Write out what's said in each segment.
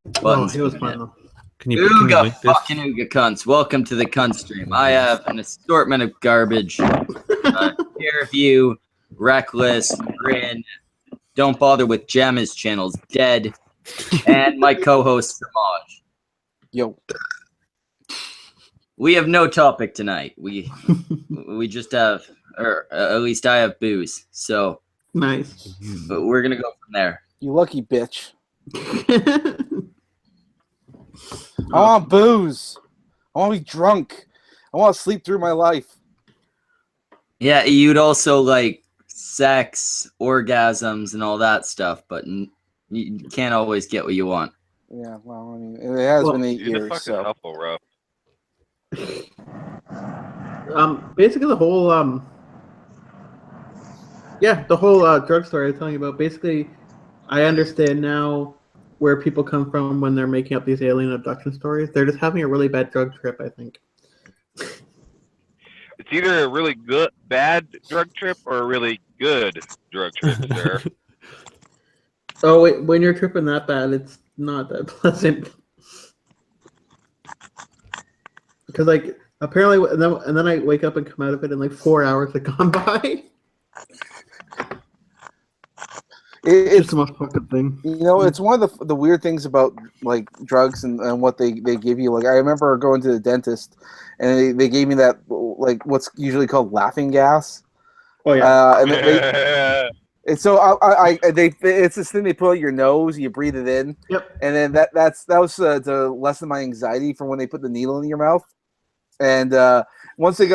Buttons. He was fun though. Can you link this? Fucking Ooga cunts. Welcome to the cunt stream. I have an assortment of garbage. Pair of you, Reckless, Grin, Don't Bother with Gemma's channels, Dead, and my co-host Samaj. Yo. We have no topic tonight. We just have, or at least I have booze. So Nice. but we're gonna go from there. You lucky bitch. I want booze. I want to be drunk. I want to sleep through my life. Yeah, you'd also like sex, orgasms, and all that stuff, but you can't always get what you want. Yeah, well, I mean, it has been 8 years, so. Couple, rough. Basically the whole drug story I was telling you about. Basically, I understand now where people come from when they're making up these alien abduction stories. They're just having a really bad drug trip, I think. It's either a really bad drug trip or a really good drug trip, sir. Oh, wait, when you're tripping that bad, it's not that pleasant. Because, like, apparently, and then I wake up and come out of it, and like 4 hours have gone by. It's the most fucking thing. You know, it's one of the weird things about like drugs and what they give you. Like I remember going to the dentist and they gave me that like what's usually called laughing gas. Oh yeah. And so it's this thing they put on your nose, you breathe it in. Yep. And then that was to lessen my anxiety from when they put the needle in your mouth. And once they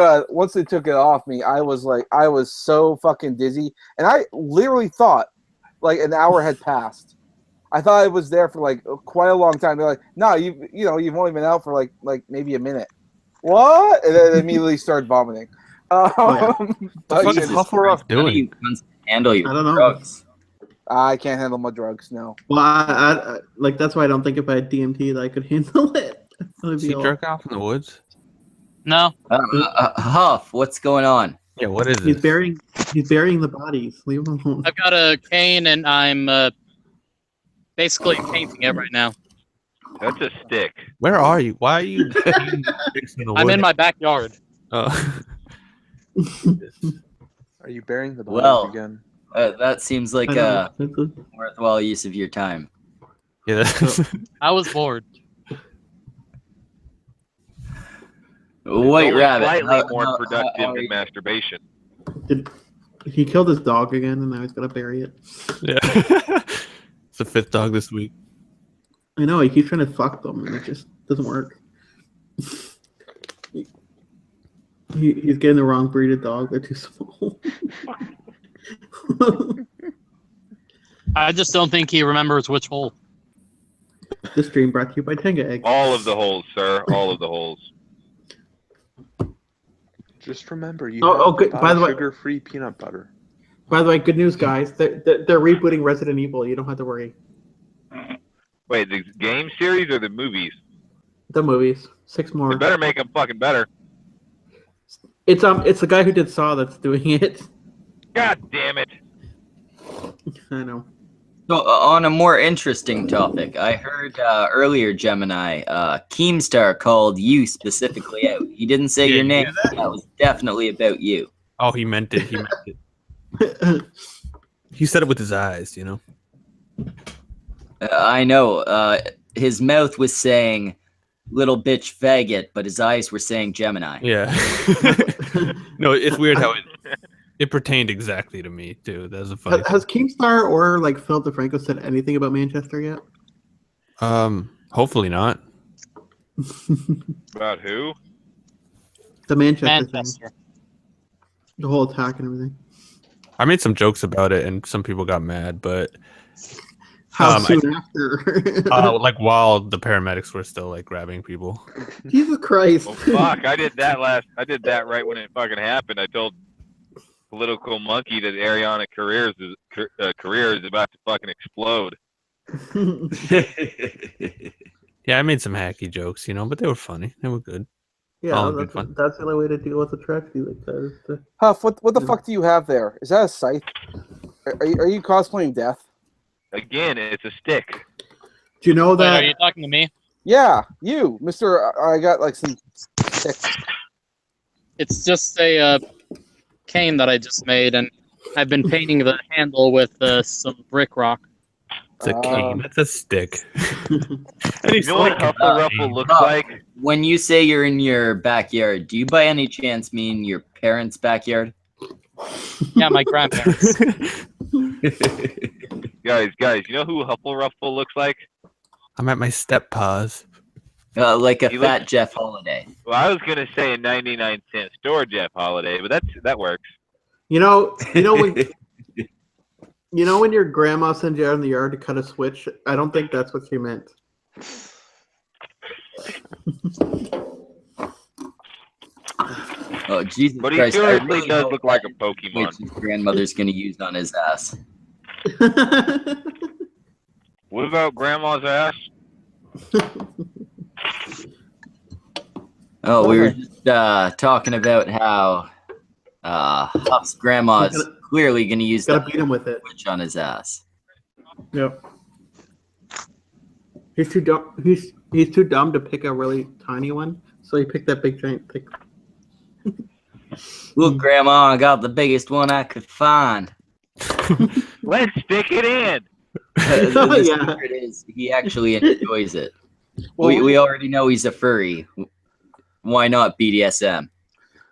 took it off me, I was so fucking dizzy, and I literally thought like an hour had passed. I thought I was there for like quite a long time. They're like, "No, you've only been out for like maybe a minute." What? And then immediately started vomiting. What is Hufflepuff doing? How do you handle your I don't know. drugs? I can't handle my drugs. No. Well, I like that's why I don't think if I had DMT that I could handle it. Does he jerk off in the woods? No. Huff, what's going on? Yeah, what is He's it? burying the bodies. Leave him alone. I've got a cane and I'm basically painting it right now. That's a stick. Where are you? Why are you fixing the wood? I'm in my backyard. Oh. Are you burying the bodies again? That seems like a worthwhile use of your time. Yeah. I was bored. White Rabbit. Slightly more productive than masturbation. He killed his dog again, and now he's got to bury it. Yeah. It's the 5th dog this week. I know, he keeps trying to fuck them, and it just doesn't work. He's getting the wrong breed of dog. They're too small. I just don't think he remembers which hole. This stream brought to you by Tenga Egg. All of the holes, sir. All of the holes. Just remember, you good. By the way, sugar-free peanut butter. By the way, good news, guys. They're rebooting Resident Evil. You don't have to worry. Wait, the game series or the movies? The movies. 6 more. They better make them fucking better. It's the guy who did Saw that's doing it. God damn it. I know. So, on a more interesting topic, I heard earlier, Gemini, Keemstar called you specifically out. He didn't say your name. That was definitely about you. Oh, he meant it. He meant it. He said it with his eyes, you know? I know. His mouth was saying, little bitch faggot, but his eyes were saying Gemini. Yeah. No, it's weird how it pertained exactly to me, too. That was a funny Has Keemstar or like Philip DeFranco said anything about Manchester yet? Hopefully not. About who? The Manchester thing. Manchester. The whole attack and everything. I made some jokes about it, and some people got mad, but How soon after? like while the paramedics were still like grabbing people. Jesus Christ! Oh, fuck! I did that right when it fucking happened. I told Political Monkey that Ariana career is about to fucking explode. Yeah, I made some hacky jokes, you know, but they were funny. They were good. Yeah, good fun. that's the only way to deal with a tragedy like that. Huff, what the fuck do you have there? Is that a scythe? Are you cosplaying death? Again, it's a stick. Do you know Wait, that? are you talking to me? Yeah, you, Mister. I got like some. It's just a cane that I just made, and I've been painting the handle with some brick rock. It's a cane. That's a stick. You know what Huffle Ruffle looks like? When you say you're in your backyard, do you by any chance mean your parents' backyard? Yeah, my grandparents. Guys, you know who Huffle Ruffle looks like? I'm at my step paws. Like a He fat looks- Jeff Holiday. Well, I was gonna say a 99-cent store Jeff Holiday, but that works. You know when your grandma sends you out in the yard to cut a switch. I don't think that's what she meant. Oh Jesus But he Christ! I seriously really does hope look like a which Pokemon. his grandmother's gonna use on his ass. What about Grandma's ass? Oh, we were just talking about how Huff's grandma's clearly gonna use Gotta that beat him with it. switch on his ass. Yep. He's too dumb. He's too dumb to pick a really tiny one, so he picked that big giant thick. Look, Grandma, I got the biggest one I could find. Let's stick it in. The Yeah. secret is he actually enjoys it. Well, We already know he's a furry. Why not BDSM?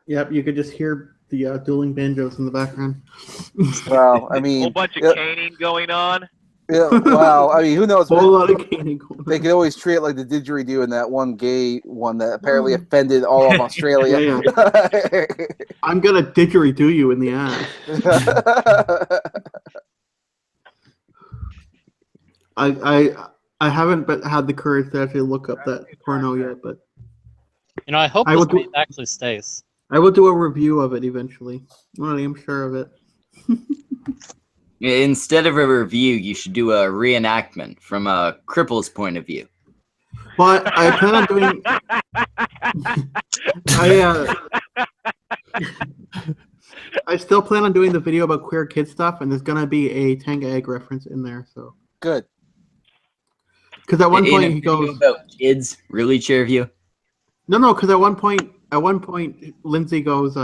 Yep, you could just hear the dueling banjos in the background. Well, I Whole mean, bunch of yeah, caning going on. yeah, well, I mean, who knows? Whole lot of caning going They on. could always treat it like the didgeridoo in that one gay one that apparently offended all of Australia. Yeah. I'm gonna didgeridoo you in the ass. I haven't had the courage to actually look up that porno yet, but You know, I hope I this would do- meat actually stays. I will do a review of it eventually. I'm not even sure of it. Instead of a review, you should do a reenactment from a cripple's point of view. But I plan on doing. I still plan on doing the video about queer kid stuff, and there's gonna be a Tanga egg reference in there. So, Good. because at one In a point he video goes, about kids, really, Chairview? no, because at one point, Lindsay goes,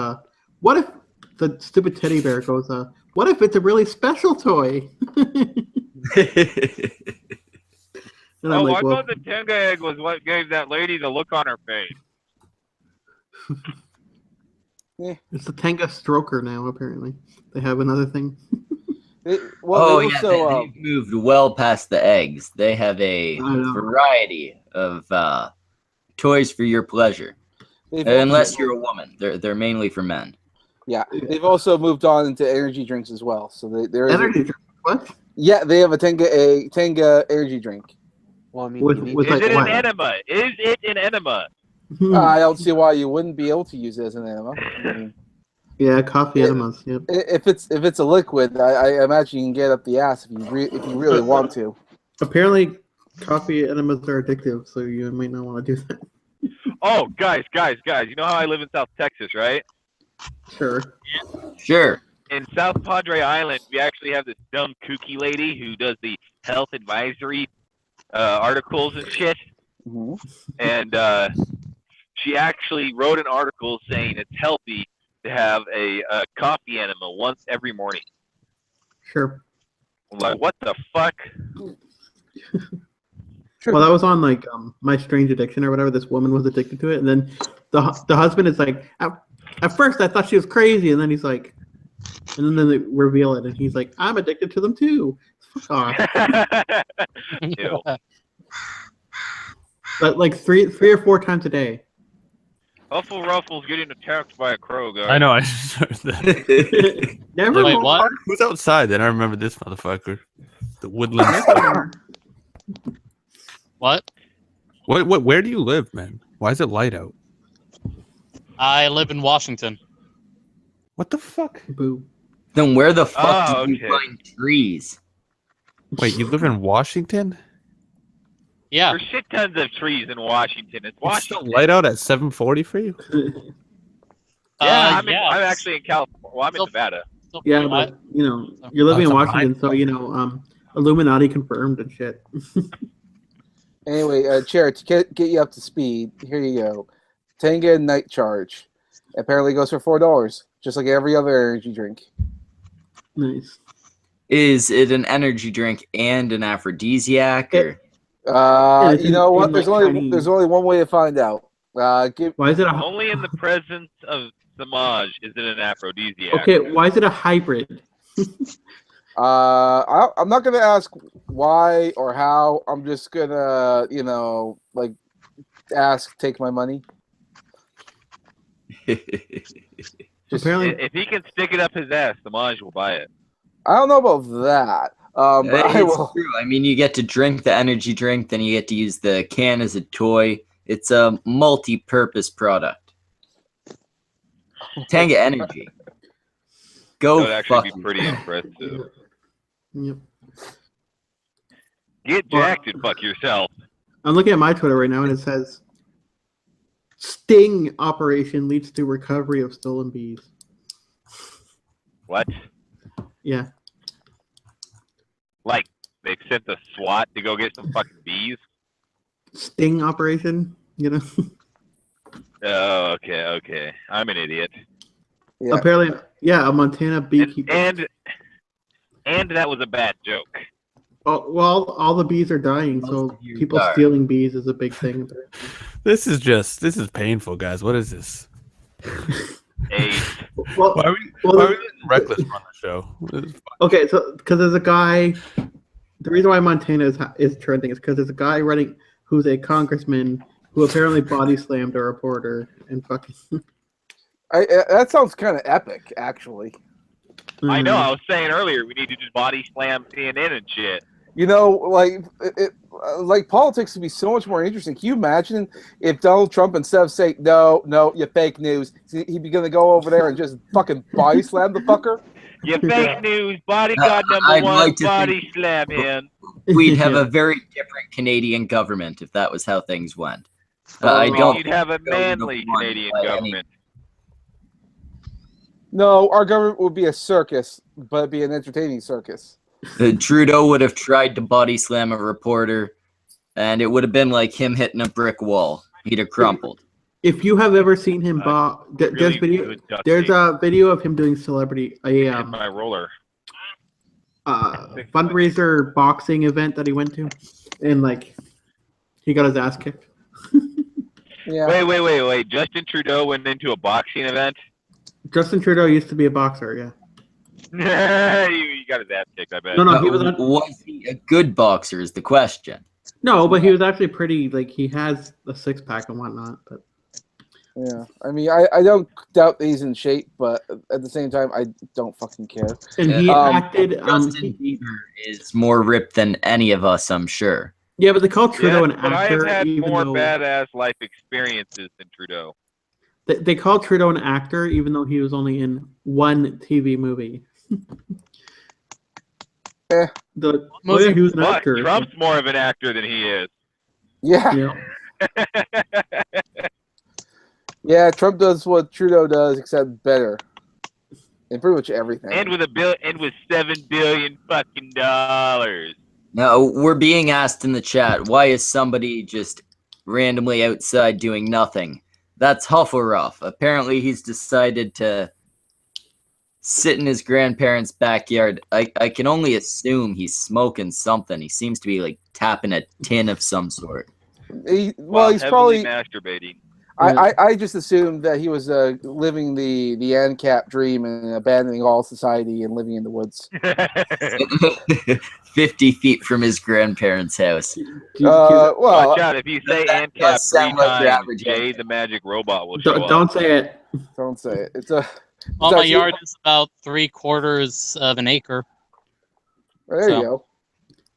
"What if the stupid teddy bear goes, what if it's a really special toy?" And I'm Oh, like, I well, thought the Tenga egg was what gave that lady the look on her face. it's the Tanga stroker now. Apparently, they have another thing. They Yeah, also, they've moved well past the eggs. They have a I know. variety of toys for your pleasure. they've Unless also- you're a woman. They're mainly for men. yeah, they've also moved on into energy drinks as well. So there is Energy drink. What? yeah, they have a Tenga energy drink. Well, I mean, With- you need with Is like it what? an enema? Is it an enema? I don't see why you wouldn't be able to use it as an enema. I mean, Yeah, coffee Yeah. enemas. Yep. if it's a liquid, I imagine you can get up the ass if you really want to. Apparently, coffee enemas are addictive, so you might not want to do that. Oh, guys, you know how I live in South Texas, right? Sure. Sure. In South Padre Island, we actually have this dumb kooky lady who does the health advisory articles and shit. Mhm. And she actually wrote an article saying it's healthy to have a coffee enema once every morning. Sure. I'm like, what the fuck? Sure. Well, that was on like My Strange Addiction or whatever. This woman was addicted to it, and then the husband is like, at first I thought she was crazy, and then he's like, and then they reveal it, and he's like, I'm addicted to them too. Fuck off. Ew. But like three or four times a day. Huffle Ruffle's getting attacked by a crow, guys. I know. I just heard that. Never. Wait, what? Who's outside? Then I remember this motherfucker. The woodland. What? What? Where do you live, man? Why is it light out? I live in Washington. What the fuck? Boo. Then where the fuck Oh, did okay. you find trees? Wait, you live in Washington? Yeah. There's shit tons of trees in Washington. It's It's still Washington. light out at 7:40 for you? Yeah, I'm it's actually in California. Well, I'm in Still- Nevada. still Yeah, pretty light. but you know, you're living in That's a Washington, so you know, Illuminati confirmed and shit. Anyway, Chair, to get you up to speed, here you go. Tenga Night Charge. Apparently goes for $4, just like every other energy drink. Nice. Is it an energy drink and an aphrodisiac? Or? You know what? There's only one way to find out. Why is it Only in the presence of Samaj is it an aphrodisiac. Okay, why is it a hybrid? I'm not gonna ask why or how. I'm just gonna, take my money. Apparently, If he can stick it up his ass, Samaj will buy it. I don't know about that. But I will. True. I mean, you get to drink the energy drink, then you get to use the can as a toy. It's a multi-purpose product. Tanga Energy. Go That would actually fuck be pretty impressive. Yep. Get jacked and fuck yourself. I'm looking at my Twitter right now, and it says, "Sting operation leads to recovery of stolen bees." What? Yeah. Like, they sent the SWAT to go get some fucking bees? Sting operation, Oh, okay. I'm an idiot. Yeah. Apparently, yeah, a Montana beekeeper. And that was a bad joke. Oh, well, all the bees are dying, Most so of you people are. stealing bees is a big thing. This is painful, guys. What is this? Hey, Well, Why are we letting Reckless run the show? This is fun. okay, so because there's a guy, the reason why Montana is trending is because there's a guy running who's a congressman who apparently body slammed a reporter and fucking. That sounds kind of epic, actually. I know, I was saying earlier, we need to just body slam CNN and shit. Like politics would be so much more interesting. Can you imagine if Donald Trump, instead of saying no, you fake news, he'd be gonna go over there and just fucking body slam the fucker? You fake news, bodyguard number I'd one, like to body think- slam him. We'd have a very different Canadian government if that was how things went. I don't. You'd have a think that would manly go on Canadian by any- government. No, our government would be a circus, but it'd be an entertaining circus. Trudeau would have tried to body slam a reporter, and it would have been like him hitting a brick wall. He'd have crumpled. If you have ever seen him, there's Really video. good duct There's tape. a video of him doing celebrity In my roller. fundraiser boxing event that he went to, and he got his ass kicked. Yeah. Wait. Justin Trudeau went into a boxing event? Justin Trudeau used to be a boxer, yeah. He got his ass kicked, I bet. No, he was. Was he a good boxer? Is the question. No, but he was actually pretty. He has a 6-pack and whatnot. But Yeah. I mean, I don't doubt that he's in shape, but at the same time, I don't fucking care. and he acted. Justin Bieber is more ripped than any of us, I'm sure. Yeah, but they call Trudeau an but actor. I've had even more though badass life experiences than Trudeau. they call Trudeau an actor, even though he was only in one TV movie. Eh. He was an But actor. Trump's more of an actor than he is. Yeah. Yeah. Yeah, Trump does what Trudeau does, except better. In pretty much everything. And with $7 billion fucking dollars. Now, we're being asked in the chat, why is somebody just randomly outside doing nothing? That's Hufflepuff. Apparently, he's decided to sit in his grandparents' backyard. I can only assume he's smoking something. He seems to be tapping a tin of some sort. He's Heavily probably. masturbating. I just assumed that he was living the ANCAP dream and abandoning all society and living in the woods. 50 feet from his grandparents' house. Watch out, if you say that ANCAP does sound 3 like your times, average Jay answer. the magic robot will show up. Don't say it. Don't say it. It's a. Well, my actually- yard is about 3/4 of an acre. There you go.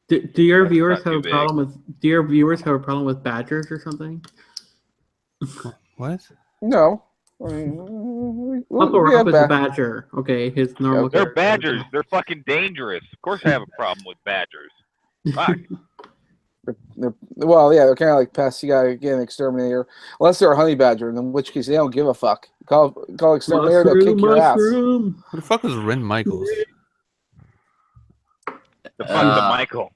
Do your viewers not have too a big. problem with? Do your viewers have a problem with badgers or something? What? No. I mean, Hufflepuff is a back. badger. Okay, his normal. They're character. badgers. They're fucking dangerous. Of course I have a problem with badgers. Fuck. They're kind of like pests. You gotta get an exterminator, unless they're a honey badger, in which case they don't give a fuck. Call exterminator, they'll kick your ass. Mushroom. Who the fuck is Ren Michaels? The fuck the Michael.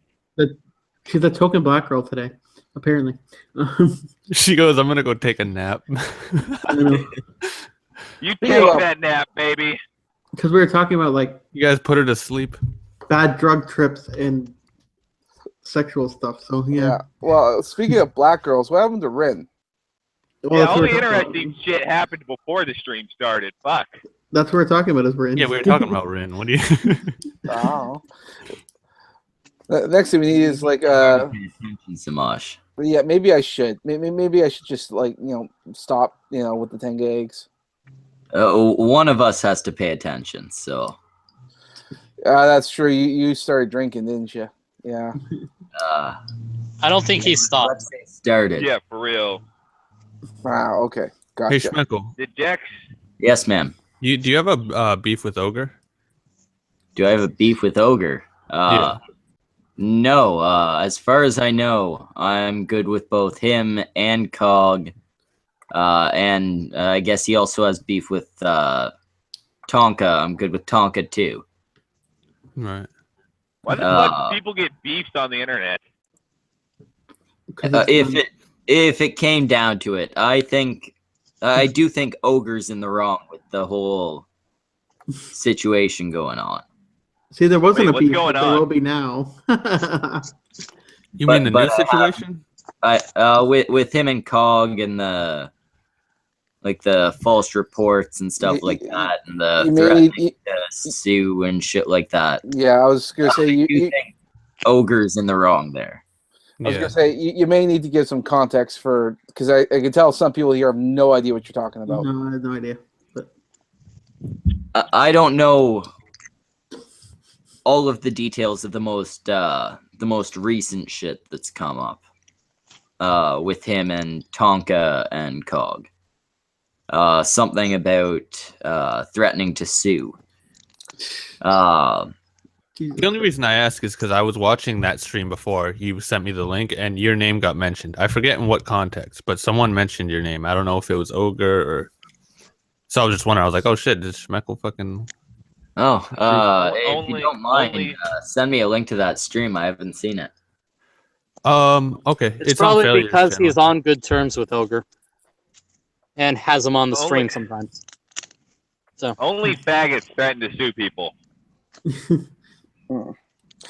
She's a token black girl today. apparently. She goes, I'm gonna go take a nap. I don't know. You Yeah. take that nap, baby. Because we were talking about like You guys put her to sleep. bad drug trips and sexual stuff. So Yeah. Well, speaking of black girls, what happened to Rin? Well, Yeah, that's what only we're talking interesting shit happened before the stream started. Fuck. That's what we're talking about. Is we're in. Yeah, we were talking about Rin. What do you? Oh. The next thing we need is like Pay attention, Samash. yeah, maybe I should. Maybe I should just like stop with the 10 gigs. One of us has to pay attention. So That's true. You started drinking, didn't you? Yeah. I don't think he stopped. let's say started. Yeah, for real. Wow. Okay. Gotcha. Hey Schmeckle, Did Jax? Yes, ma'am. do you have a beef with Ogre? Do I have a beef with Ogre? Yeah. No. As far as I know, I'm good with both him and Cog. And I guess he also has beef with Tonka. I'm good with Tonka too. Right. Why the fuck do people get beefs on the internet? If it came down to it, I do think Ogre's in the wrong with the whole situation going on. See, there wasn't Wait, a what's beef, going but there on? will be now. You But- mean the but, new situation? With him and Cog and the false reports and stuff like that, and the You threatening may, to sue and shit like that. yeah, I was gonna say I you. do think Ogre's in the wrong there. I was gonna say you may need to give some context because I can tell some people here have no idea what you're talking about. No, I have no idea. But I don't know all of the details of the most recent shit that's come up with him and Tonka and Cog. Something about threatening to sue. The only reason I ask is because I was watching that stream before you sent me the link, and your name got mentioned. I forget in what context, but someone mentioned your name. I don't know if it was Ogre or. So I was just wondering. I was like, "Oh shit, did Schmeckle fucking?" If you don't mind, send me a link to that stream. I haven't seen it. Okay. It's on probably Failure's because channel. he's on good terms with Ogre and has him on the stream sometimes. Only faggots threaten to sue people.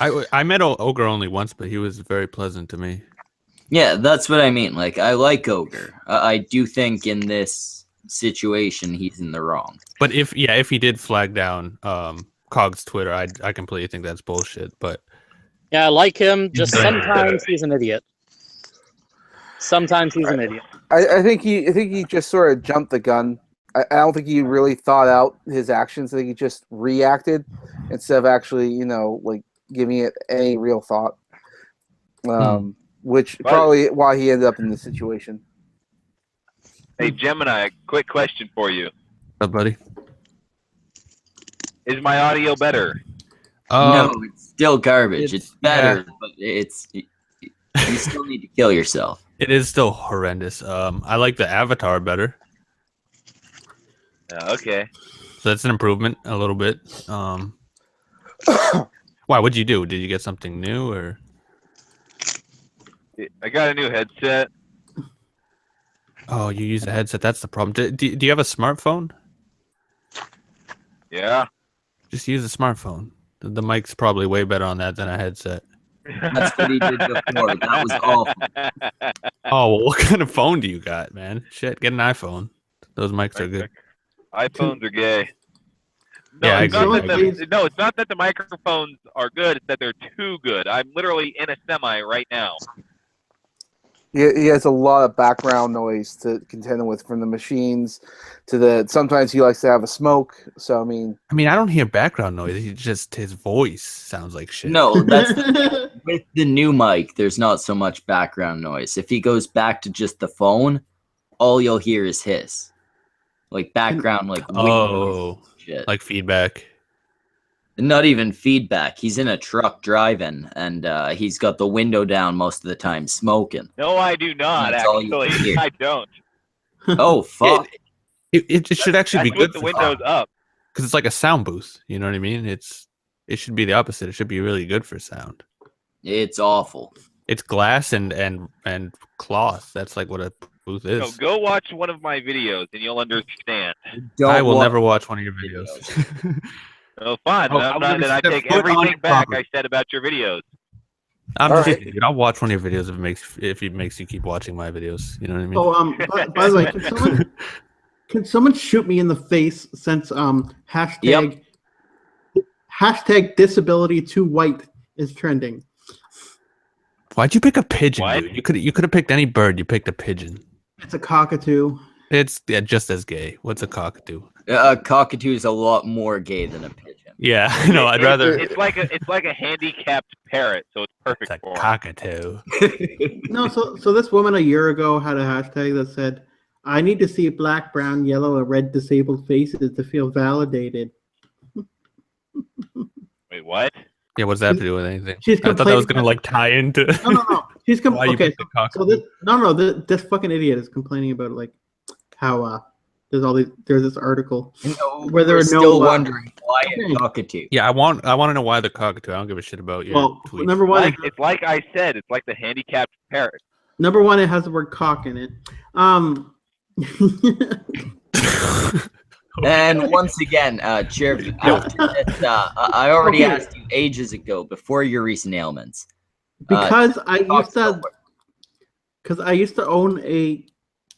I met Ogre only once, but he was very pleasant to me. Yeah, that's what I mean. Like, I like Ogre. I do think in this situation he's in the wrong. But if he did flag down Cog's Twitter, I completely think that's bullshit. But Yeah, I like him. Just sometimes he's an idiot. Sometimes he's an idiot. I think he just sort of jumped the gun. I don't think he really thought out his actions. I think he just reacted instead of actually, like giving it any real thought. Which probably why he ended up in this situation. Hey, Gemini, a quick question for you. What's up, buddy? Is my audio better? No, it's still garbage. It's better, yeah. but you still need to kill yourself. It is still horrendous. I like the avatar better. Okay. So that's an improvement a little bit. Why? What'd you do? Did you get something new or? I got a new headset. Oh, you use a headset. That's the problem. Do you have a smartphone? Yeah. Just use a smartphone. The mic's probably way better on that than a headset. That's what he did before. That was awful. Oh, well, what kind of phone do you got, man? Shit, get an iPhone. Those mics are good. iPhones are gay. No, Yeah, I it's not agree. that it's not that the microphones are good. It's that they're too good. I'm literally in a semi right now. He has a lot of background noise to contend with, from the machines to the. Sometimes he likes to have a smoke. So I mean, I don't hear background noise. His voice sounds like shit. No, that's with the new mic. There's not so much background noise. If he goes back to just the phone, all you'll hear is hiss, like background, like Oh, shit. like feedback. Not even feedback. He's in a truck driving, and he's got the window down most of the time, smoking. No, I do not. That's all you Actually, hear. I don't. Oh fuck! It should actually That's be good with the windows up. because it's like a sound boost. You know what I mean? It should be the opposite. It should be really good for sound. It's awful. It's glass and cloth. That's like what a booth is. No, go watch one of my videos and you'll understand. I will never watch one of your videos. Oh, fine. Oh, Then I take everything back I said about your videos. I'm All just right. kidding. I'll watch one of your videos if it makes you keep watching my videos. You know what I mean? Oh, by the way, can someone shoot me in the face since hashtag disability too white is trending? Why'd you pick a pigeon, What? dude? You could have picked any bird. You picked a pigeon. It's a cockatoo. It's just as gay. What's a cockatoo? A cockatoo is a lot more gay than a pigeon. Yeah, no, I'd rather. It's like a handicapped parrot, so it's perfect It's a for 'em. cockatoo. No, so this woman a year ago had a hashtag that said, "I need to see black, brown, yellow, and red disabled faces to feel validated." Wait, what? Yeah, what's that have to do with anything? She's I thought that was complaining gonna like tie into. No. She's why you okay. picked the cockatoo. So this fucking idiot is complaining about like how there's this article where there We're are still no wondering why okay. a cockatoo. Yeah, I want to know why the cockatoo. I don't give a shit about your tweet. number one, It's like I said. It's like the handicapped parrot. number one, it has the word cock in it. And once again, Chair, after this, I already asked you ages ago, before your recent ailments. Because I Cocktail. used to own a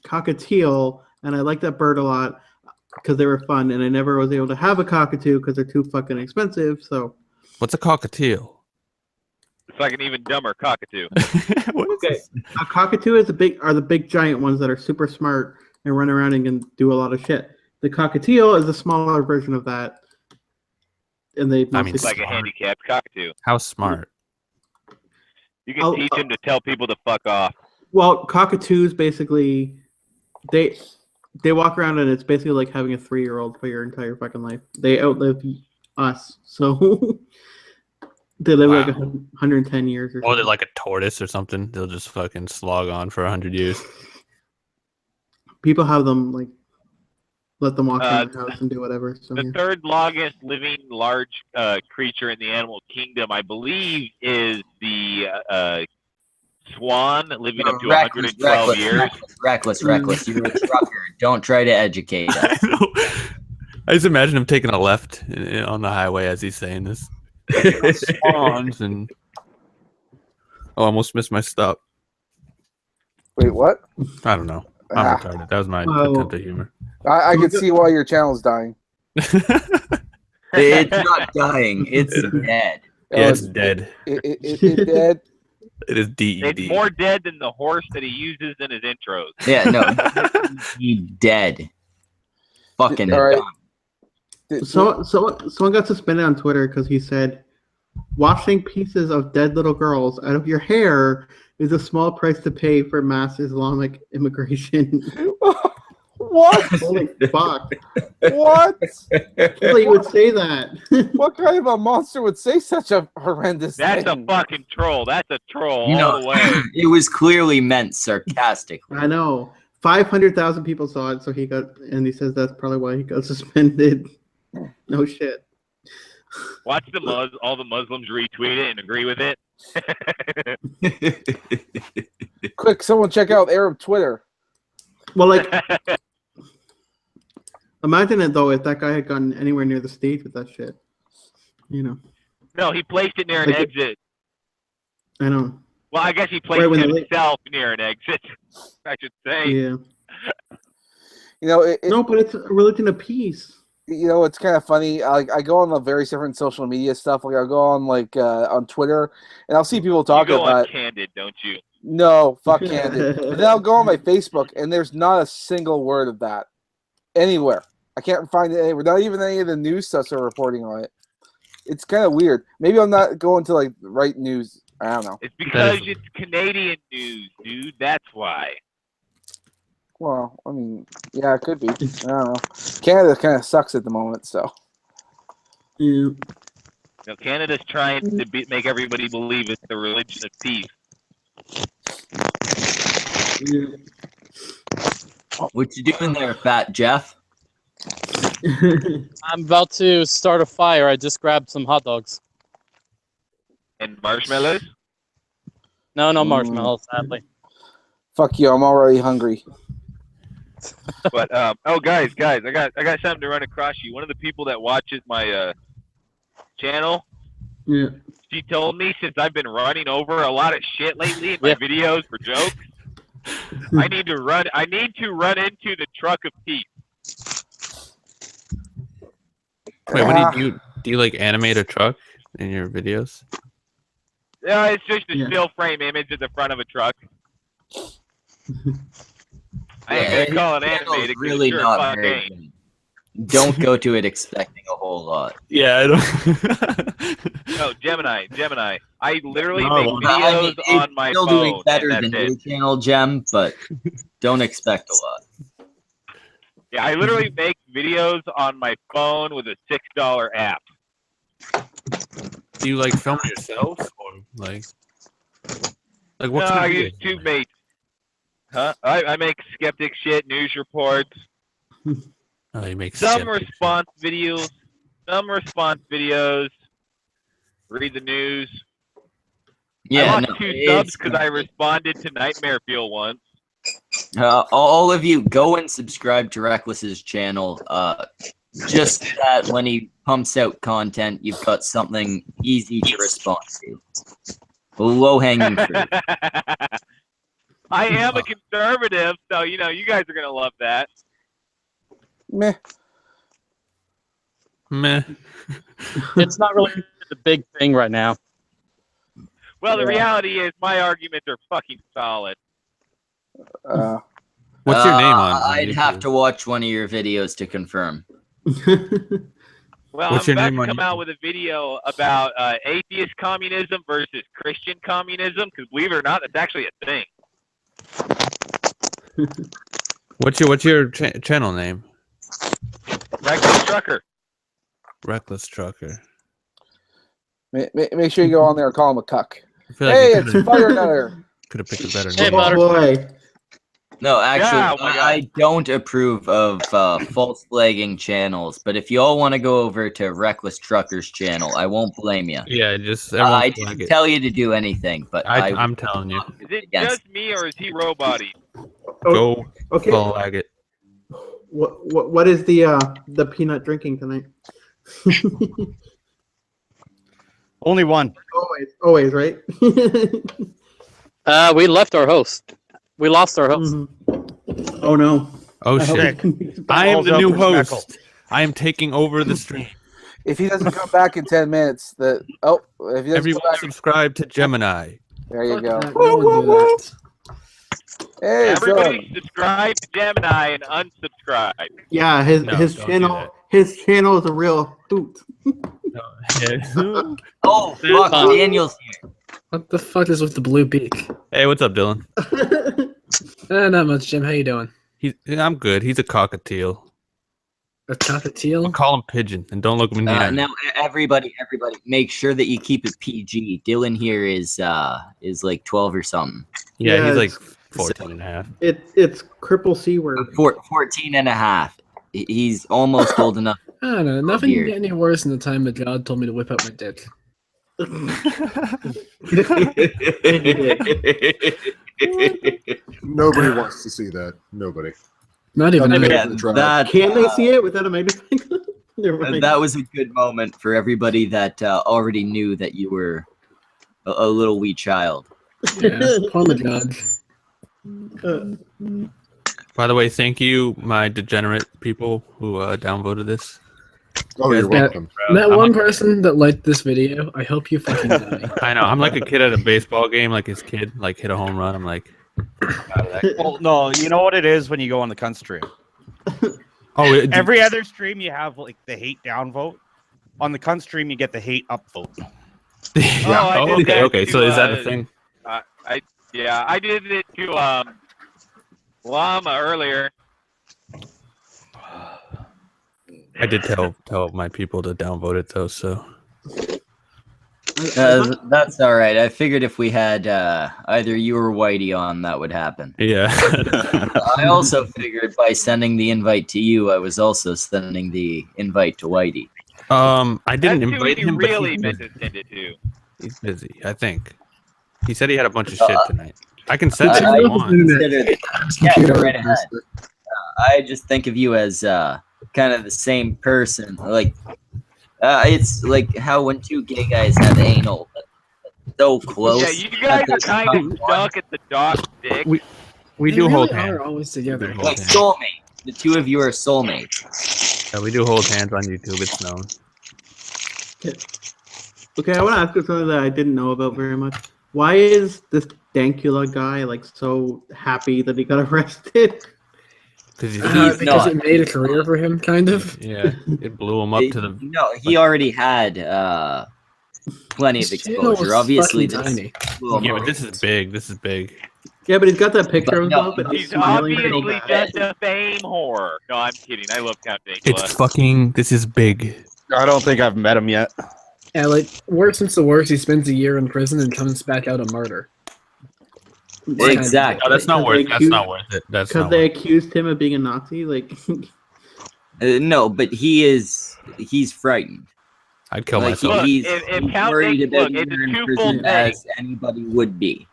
cockatiel, and I liked that bird a lot because they were fun, and I never was able to have a cockatoo because they're too fucking expensive. So What's a cockatiel? It's like an even dumber cockatoo. What is this? a cockatoo is the big giant ones that are super smart and run around and can do a lot of shit. The cockatiel is a smaller version of that, and they. I mean, It's like a handicapped cockatoo. How smart? You can teach him to tell people to fuck off. Well, cockatoos basically, they walk around and it's basically like having a 3-year-old for your entire fucking life. They outlive us, so they live like 110 years or Or something. they're like a tortoise or something. They'll just fucking slog on for 100 years. People have them like let them walk around the house and do whatever. So The third longest living large creature in the animal kingdom, I believe, is the swan, living up to 112 years. Reckless. You're a trucker. Don't try to educate us. I just imagine him taking a left on the highway as he's saying this. Swans and I almost missed my stop. Wait, what? I don't know. I'm retarded. That was my attempt at humor. I can see why your channel's dying. It's not dying. It's dead. Yeah, it's dead. It dead. It is DED. It's more dead than the horse that he uses in his intros. Yeah, no. He's dead. Fucking All right. done. So someone got suspended on Twitter because he said, "Washing pieces of dead little girls out of your hair is a small price to pay for mass Islamic immigration." What? Holy fuck! What? You would say that. What kind of a monster would say such a horrendous That's thing? a fucking troll. That's a troll You all know, the way. it was clearly meant sarcastically. I know. 500,000 people saw it, so he says that's probably why he got suspended. No shit. Watch all the Muslims retweet it and agree with it. Quick, someone check out Arab Twitter. Well, like, imagine it though if that guy had gotten anywhere near the stage with that shit. You know. No, he placed it near an exit. I know. Well, I guess he placed himself near an exit, I should say. Yeah. You know, no, but it's a religion of peace. You know, it's kind of funny. I go on the various different social media stuff. Like I'll go on on Twitter, and I'll see people talking you go about on Candid, don't you? No, fuck Candid. But then I'll go on my Facebook, and there's not a single word of that anywhere. I can't find it anywhere. Not even any of the news stuffs are reporting on it. It's kind of weird. Maybe I'm not going to like the right news. I don't know. It's because it's Canadian news, dude. That's why. Well, I mean, yeah, it could be. I don't know. Canada kind of sucks at the moment, so. Yeah. You know, Canada's trying to make everybody believe it's the religion of peace. Yeah. What you doing there, Fat Jeff? I'm about to start a fire. I just grabbed some hot dogs. And marshmallows? No marshmallows, sadly. Fuck you! I'm already hungry. But oh, guys, I got something to run across you. One of the people that watches my channel, Yeah. she told me since I've been running over a lot of shit lately in my videos for jokes, I need to run into the truck of teeth. Wait, what do you do? Do you like animate a truck in your videos? Yeah, it's just a still frame image at the front of a truck. I ain't gonna call it animated. Really sure not very good. Don't go to it expecting a whole lot. Yeah, I don't. No, Gemini. I literally No, make well, videos on my still phone. doing better and than that's your channel, Gem, but don't expect a lot. Yeah, I literally make videos on my phone with a $6 app. Do you like film yourself or like what? No, kind I of use videos? TubeMate. Huh? I make skeptic shit, news reports, Oh, you make some skeptic response videos, read the news. Yeah, I lost no, 2 subs because I responded to Nightmare Fuel once. all of you, go and subscribe to Reckless's channel. Just that when he pumps out content, you've got something easy to respond to. Low-hanging fruit. I am a conservative, so you guys are gonna love that. Meh. It's not really the big thing right now. Well, the reality is my arguments are fucking solid. What's your name on I'd YouTube? have to watch one of your videos to confirm. Well, What's I'm your about name to on come YouTube? out with a video about atheist communism versus Christian communism, because believe it or not, that's actually a thing. What's your channel name? Reckless Trucker. Reckless Trucker. Make sure you go on there and call him a cuck. I feel like Hey, you it's Fire Nutter. could have picked a better Hey, name. Butter. Oh boy. No, actually, Yeah, oh my God. I don't approve of false flagging channels, but if you all want to go over to Reckless Trucker's channel, I won't blame you. Yeah, just I everyone didn't tell you to do anything, but I'm telling you. Is it Against- just me, or is he roboty? Go Okay. flag it. What is the peanut drinking tonight? Only one. Always, right? We left our host. We lost our host. Mhm. Oh no. Oh I hope shit! he- I am Balls the up new for Schmeckle. host. I am taking over the stream. If he doesn't come back in 10 minutes, if he doesn't Everyone come back, subscribe to Gemini. there you go. Fuck that, I wouldn't do that. Hey, Everybody son. subscribe to Gemini and unsubscribe. Yeah, his No, his don't do channel that. his channel is a real hoot. Oh, fuck, Daniel's here. What the fuck is with the blue beak? Hey, what's up, Dylan? Not much, Jim. How you doing? I'm good. He's a cockatiel. A cockatiel? Call him Pigeon, and don't look him in the eye. Now, everybody, make sure that you keep it PG. Dylan here is like 12 or something. Yeah, Yeah, he's like it's- 14 and a half. It's cripple C word. 14 and a half. He's almost old enough. I don't know. Nothing can Weird. get any worse than the time that God told me to whip out my dick. Nobody wants to see that. Nobody. Not even Okay. I. Yeah, that, Can they see it without a magnifying glass? Never mind. that was a good moment for everybody that already knew that you were a little wee child. Yeah, call the God. By the way, thank you, my degenerate people who downvoted this. Oh, you're Yeah. welcome. That I'm one like- person that liked this video, I hope you fucking die. I know. I'm like a kid at a baseball game. Like his kid, like hit a home run. I'm like, proud of that. Well, no, you know what it is when you go on the cunt stream. Oh, Every other stream you have like the hate downvote. On the cunt stream you get the hate upvote. yeah. I did Okay. that Okay. So to, is that a thing? I did it to Llama earlier. I did tell my people to downvote it though. So That's all right. I figured if we had either you or Whitey on, that would happen. yeah. I also figured by sending the invite to you, I was also sending the invite to Whitey. I didn't That's who invite he him, but really meant to send it to. he's busy. I think. He said he had a bunch of shit tonight. I can send it if I you want. consider yeah, go right ahead. I just think of you as kind of the same person. Like, it's like how when two gay guys have anal, so close. Yeah, you guys are kind of stuck at the dog dick. We They do really hold are hands. always together. We hold Like hands. soulmates. The two of you are soulmates. Yeah, we do hold hands on YouTube. It's known. Okay, I want to ask you something that I didn't know about very much. Why is this Dankula guy like so happy that he got arrested? Because it made a career for him, kind of. Yeah, it blew him up to the. No, he already had plenty of His channel exposure. was Obviously, fucking this tiny. blew him Yeah, up. but this is big. This is big. Yeah, but he's got that picture But of no, himself and he's He's smiling so obviously bad. just a fame whore. No, I'm kidding. I love Count Dankula. It's fucking. This is big. I don't think I've met him yet. Yeah, like, worse since the worst, he spends a year in prison and comes back out a martyr. Exactly. No, that's not worth. That's accused- not worth it. That's Because not. they Worth accused him of being a Nazi, like No, but he's frightened. I'd kill Like, myself. Look, he's if he's Count worried Dankula, about look, it's either a in twofold prison thing. as anybody would be.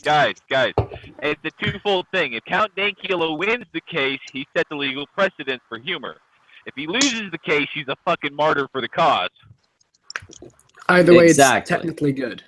Guys, it's a twofold thing. If Count Dankula wins the case, he sets a legal precedent for humor. If he loses the case, he's a fucking martyr for the cause. Either way, Exactly. it's technically good.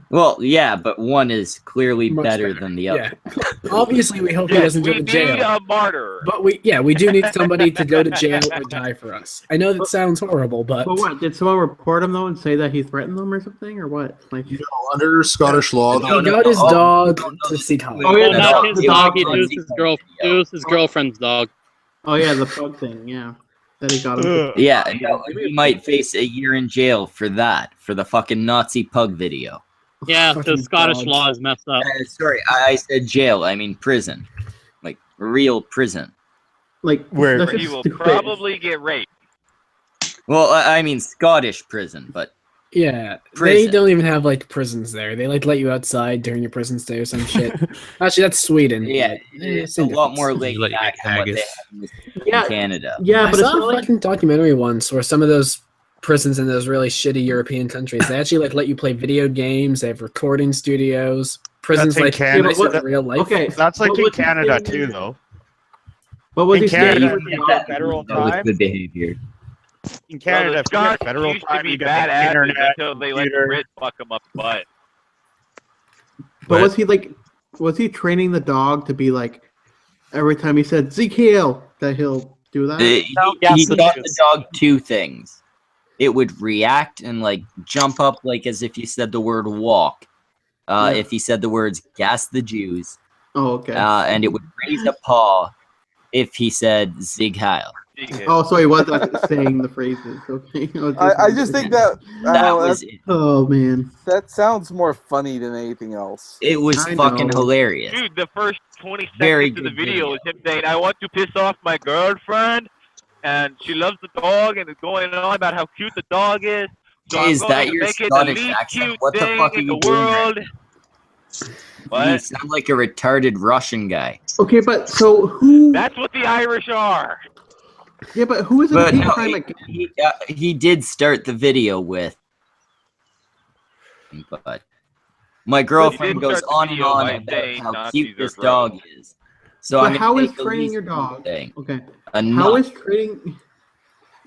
Well, yeah, but one is clearly Much better better. than the other. Yeah. Obviously, we hope he Yes, doesn't we go to need jail. a martyr. But we do need somebody to go to jail or die for us. I know that sounds horrible, but But what? Did someone report him though and say that he threatened them or something, or what? Like, No, under Scottish law, he got his dog to seek help. Oh, yeah, Well, not no, his the dog. dog It was his girl. It was his girlfriend's dog. oh yeah, the pug thing, yeah, that he got him. Yeah, no, he might face a year in jail for that, for the fucking Nazi pug video. Yeah, Fucking the Scottish dogs. law is messed up. Sorry, I said jail. I mean prison, like real prison. Like, Where that's He just will stupid. probably get raped. Well, I mean Scottish prison, but Yeah, they Prison. don't even have like prisons there. They like let you outside during your prison stay or some shit. Actually, that's Sweden. yeah, but, it's a same lot difference. more You laid let you back make than what they haggis. have in Yeah, Canada. yeah, I but it's saw not a like fucking documentary once where some of those prisons in those really shitty European countries, they actually like let you play video games. They have recording studios. Prisons That's in like Canada. this in real life. okay. That's like What in was he Canada saying? too, though. What was In he Canada, saying? if you get federal That was time, good behavior. in Canada, the if you get Scots federal used to time, be you get the badasses internet, until they let the computer. Brits fuck them up the butt. But was he like? Was he training the dog to be like? Every time he said "Zeke Hale," that he'll do that. He yes, taught it the is. dog two things. It would react and like jump up like as if you said the word walk. Yeah. If he said the words gas the Jews, Oh, okay. and it would raise a paw if he said Zig Heil. Oh, so he was actually saying the phrases. Okay. I just think that That was it. Oh man. that sounds more funny than anything else. It was I fucking know. hilarious. Dude, the first 20 seconds Very of the good video video. is him saying, I want to piss off my girlfriend, and she loves the dog, and it's going on about how cute the dog is. So Is I'm that going to your make it Scottish the least accent? cute What the thing fuck are in you the doing right world. You What? sound like a retarded Russian guy. Okay, but so who? That's what the Irish are. Yeah, but who is it? But hate no, crime against? he did start the video with, but my girlfriend goes start the on and video on by about saying how Nazis cute are this gross. dog is. So But I'm how gonna is take the training least your cute dog? thing. Okay. A How nut. is training?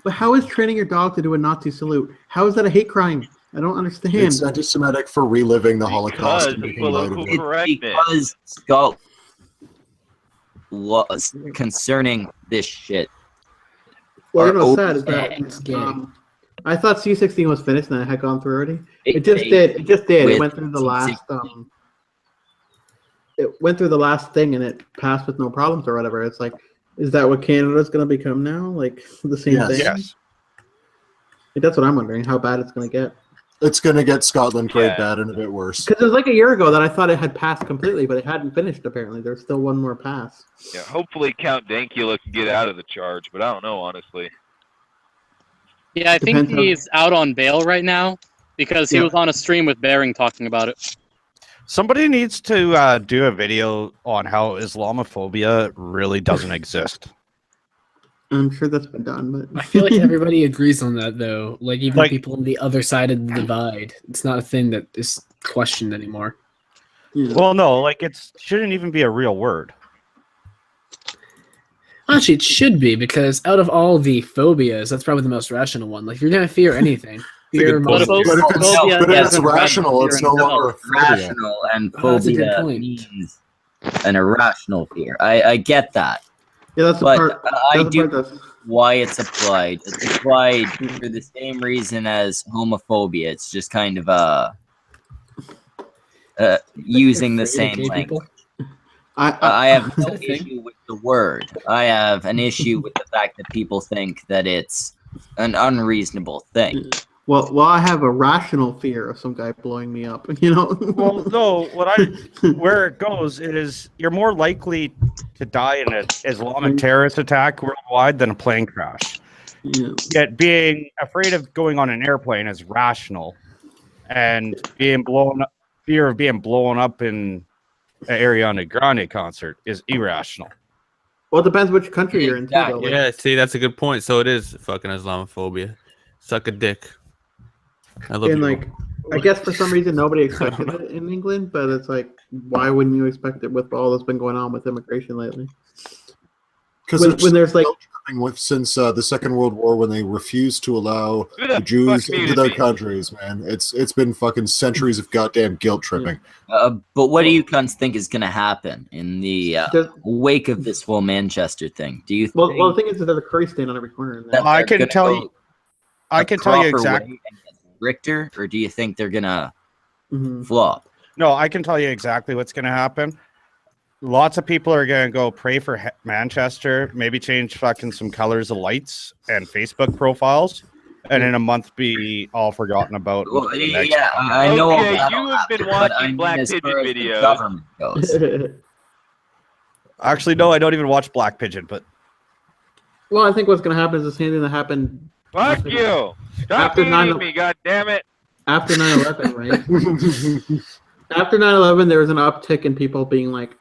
But how is training your dog to do a Nazi salute? How is that a hate crime? I don't understand. It's anti-Semitic for reliving the Holocaust Because and of making light of political it. correctness. Because Scott was concerning this shit. Well, you know Or what's sad is It's that gay. I thought C16 was finished and it had gone through already. It It just did. did. It just did. It With went through the last. C16. It went through the last thing and it passed with no problems or whatever. It's like, is that what Canada's going to become now? Like the same Yes. thing? Yes. Like, that's what I'm wondering. How bad it's going to get. It's going to get Scotland quite Yeah. bad and a bit worse. Because it was like a year ago that I thought it had passed completely, but it hadn't finished. Apparently, there's still one more pass. Yeah, hopefully Count Dankula can get out of the charge, but I don't know, honestly. Yeah, I think Depends on- he's out on bail right now because he Yeah. was on a stream with Bering talking about it. Somebody needs to do a video on how Islamophobia really doesn't exist. I'm sure that's been done, but I feel like everybody agrees on that, though. Like, even Like- people on the other side of the divide. It's not a thing that is questioned anymore. yeah. Well, no, like it shouldn't even be a real word. Actually, it should be, because out of all the phobias, that's probably the most rational one. Like, if you're going to fear anything, fear good point. most- But if it's, Phobia but if it's doesn't rational, fear it's no itself. longer a phobia. Rational and Oh, that's a good phobia point. means an irrational fear. I get that. Yeah, that's the But part. I That's the do part that's why it's applied. It's applied for the same reason as homophobia. It's just kind of using the Afraid of same gay language. people? I have Is no that a thing? issue with the word. I have an issue with the fact that people think that it's an unreasonable thing. well, I have a rational fear of some guy blowing me up. You know. Well, no, where it goes is you're more likely to die in an Islamic terrorist attack worldwide than a plane crash. Yeah. Yet being afraid of going on an airplane is rational, and fear of being blown up in an Ariana Grande concert is irrational. Well, it depends which country you're in too. Though. Like, Yeah, see, that's a good point. So it is fucking Islamophobia. Suck a dick. I love and you. like, I guess for some reason nobody expected it in England, but it's like, why wouldn't you expect it with all that's been going on with immigration lately? Because When there's like, since the Second World War, when they refused to allow the Jews into their countries, man, it's been fucking centuries of goddamn guilt tripping. But what do you cunts think is going to happen in the wake of this whole Manchester thing? Do you think well, the thing is that there's a curry stain on every corner. that I they're can gonna tell go you. I a can tell you proper exactly. way and get stricter, or do you think they're gonna Mhm. flop? No, I can tell you exactly what's going to happen. Lots of people are going to go pray for Manchester, maybe change fucking some colors of lights and Facebook profiles, and in a month be all forgotten about. Well, until the next yeah, I know. Okay, that'll you have been happen, but I watching mean, Black as Pigeon far as the videos. government goes. Actually, no, I don't even watch Black Pigeon, but Well, I think what's going to happen is the same thing that happened Fuck you! Stop After eating 9/11 me, God damn it! after 9/11, right? After 9/11, there was an uptick in people being like,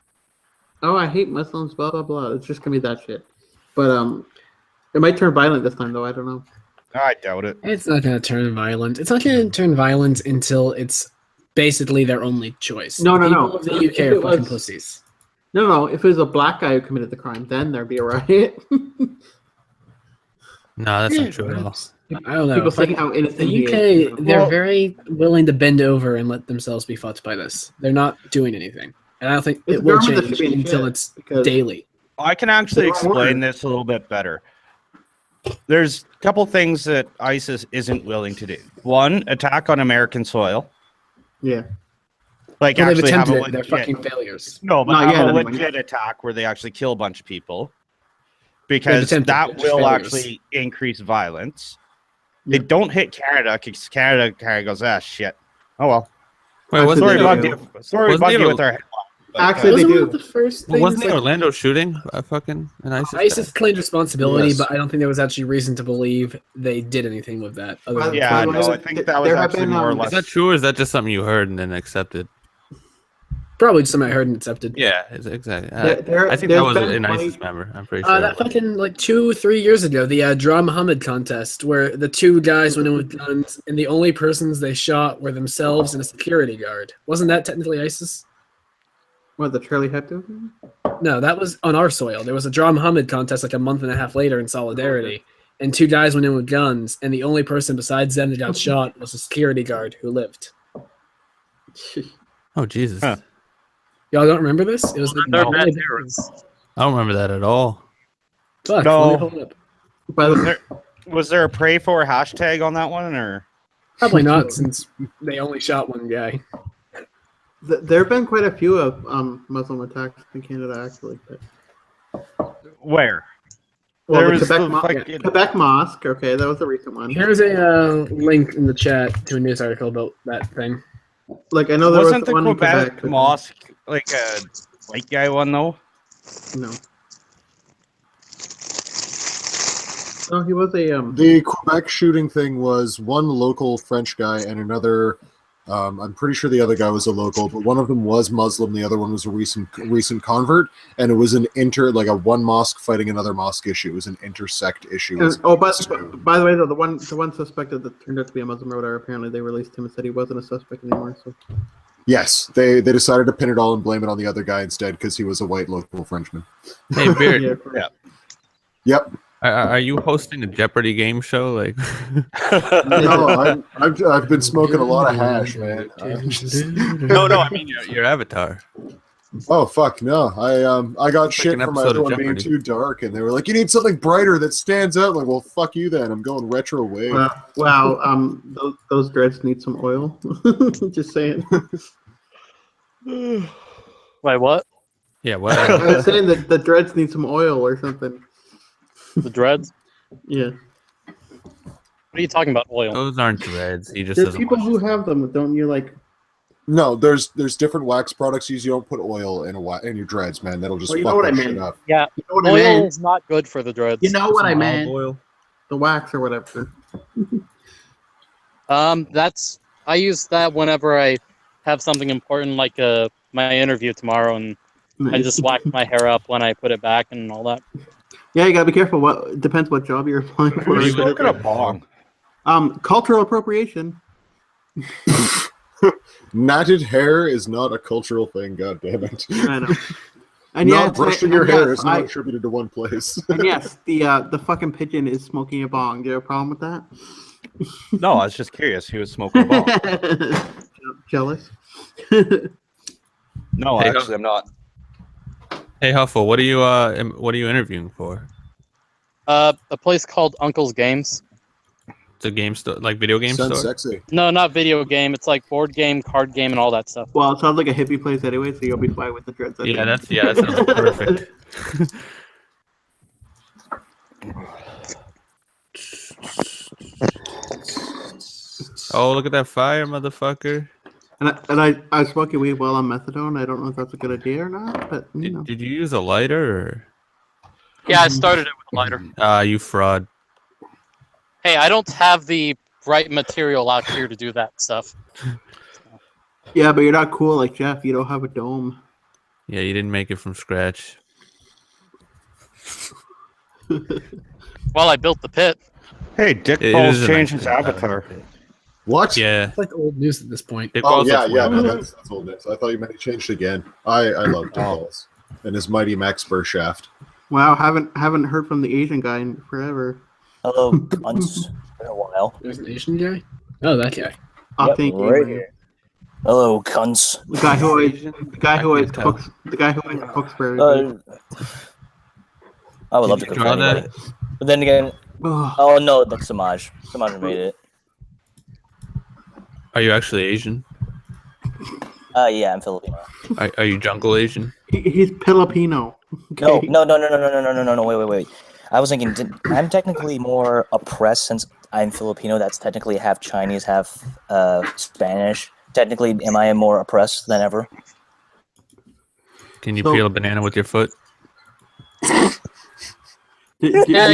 "Oh, I hate Muslims," blah blah blah. It's just gonna be that shit. But it might turn violent this time, though. I don't know. I doubt it. It's not going to turn violent. It's not going to turn violent until it's basically their only choice. No, no, People no. of the UK If are it fucking was- pussies. No, if it was a black guy who committed the crime, then there'd be a riot. No, that's Yeah, not true at all. perhaps. I don't know. People saying Fucking- how innocent the he is, UK, you know? they're Well- very willing to bend over and let themselves be fucked by this. They're not doing anything. And I don't think It's it will government that change should be in until shit, it's because- daily. I can actually They don't explain want this a little bit better. There's a couple things that ISIS isn't willing to do. One, attack on American soil. Yeah. Well, Like they've actually have a attempted it. They're legit, fucking failures. no, but Not have yet, a anyway. legit attack where they actually kill a bunch of people. Because attempted, that they're just will failures. actually increase violence. Yeah. They don't hit Canada because Canada kind of goes, ah, shit. Oh well. Wait, wasn't Actually, Sorry they there, about do. sorry wasn't about there you a- with our headline. But, Actually, they Wasn't one do. of the first well, things wasn't the like- Orlando shooting a fucking an ISIS? ISIS attack? claimed responsibility, Yes. but I don't think there was actually reason to believe they did anything with that. Other Well, than yeah, By the no, way, I think that was there have actually been, more or is less. Is that true, or is that just something you heard and then accepted? probably just something I heard and accepted. Yeah, exactly. There- I think there's that was been an quite- ISIS member. I'm pretty sure. That fucking like 2-3 years ago, the Dra Muhammad contest, where the two guys went in with guns, and the only persons they shot were themselves and a security guard. Wasn't that technically ISIS? What, the Charlie Hebdo thing? No, that was on our soil. There was a Dra Muhammad contest like a month and a half later in solidarity, and two guys went in with guns, and the only person besides them that got shot was a security guard who lived. Oh Jesus, Huh. Y'all don't remember this? It was like They're the bad only- terrorists. I don't remember that at all. Fuck, No. let me hold it up. By the way, Was there a pray for hashtag on that one, or Probably not, since they only shot one guy. there have been quite a few of Muslim attacks in Canada, actually. But, where? well, There the was Quebec, the fucking- Quebec Mosque. Okay, that was a recent one. Here's a link in the chat to a news article about that thing. Like I know there Wasn't was the one in Quebec Quebec. but- mosque like a white guy one though? No. Oh, he was a The Quebec shooting thing was one local French guy and another I'm pretty sure the other guy was a local, but one of them was Muslim. The other one was a recent convert, and it was like a one mosque fighting another mosque issue. It was an intersect issue. By the way, though, the one suspected that turned out to be a Muslim or whatever, apparently they released him and said he wasn't a suspect anymore. So. Yes, they decided to pin it all and blame it on the other guy instead because he was a white local Frenchman. Hey, Beard. Yeah. Yep. Are you hosting a Jeopardy game show? Like, no, I've been smoking a lot of hash, man. No, I mean your avatar. Oh fuck no! I got shit an for my episode other of one being Jeopardy. too dark, and they were like, "You need something brighter that stands out." I'm like, well, fuck you then. I'm going retro wave. Wow. Those dreads need some oil. Just saying. Wait, what? Yeah, what? I was saying that the dreads need some oil or something. The dreads? Yeah. What are you talking about, oil? Those aren't dreads. He just There's doesn't people watch who have them. Don't you like? No, there's different wax products used. You don't put oil in your dreads, man. That'll just Well, you fuck know what that I shit meant. up. Yeah, You know what I oil meant? is not good for the dreads. You know what I Some meant? olive oil. The wax or whatever. I use that whenever I have something important like my interview tomorrow, and I just wax my hair up when I put it back and all that. Yeah, you gotta be careful. What depends what job you're applying for. Who's smoking a bong? Cultural appropriation. Knotted hair is not a cultural thing. God damn it! I know. And not yes, brushing your hair is not I- attributed to one place. And yes, the fucking pigeon is smoking a bong. Do you have a problem with that? No, I was just curious. He was smoking a bong. Jealous? No, Hey, actually, I'm not. Hey, Huffle, what are you interviewing for? A place called Uncle's Games. It's a game store, like video game Sounds store. sexy. No, not video game. It's like board game, card game, and all that stuff. Well, it sounds like a hippie place anyway, so you'll be fine with the dreads. Yeah, that sounds perfect. Oh, look at that fire, motherfucker! And I was smoking weed while on methadone. I don't know if that's a good idea or not, but you know. Did you use a lighter or? Yeah, I started it with a lighter. You fraud. Hey, I don't have the right material out here to do that stuff. Yeah, but you're not cool like Jeff. You don't have a dome. Yeah, you didn't make it from scratch. Well, I built the pit. Hey, Dick It Balls is a changed nice his avatar. What? Yeah. It's like old news at this point. Dick Oh Balls yeah, looks yeah. weird. No, that's old news. I thought you meant he changed again. I love Dick Balls and his mighty Max Spur shaft. Wow, haven't heard from the Asian guy in forever. Hello, cunts. Been a while. There's an Asian guy? Oh, that guy. Oh, Yep, thank you. right man. here. Hello, cunts. The guy who always cooks. The guy who always cooks for everybody. I would love to Did you cook for draw that? anybody. But then again, Ugh. oh no, that's Samaj. Samaj made it. Are you actually Asian? Yeah, I'm Filipino. Are you jungle Asian? He's Filipino. Okay. No, wait. I was thinking, I'm technically more oppressed since I'm Filipino. That's technically half Chinese, half Spanish. Technically, am I more oppressed than ever? Can you peel a banana with your foot? Yeah,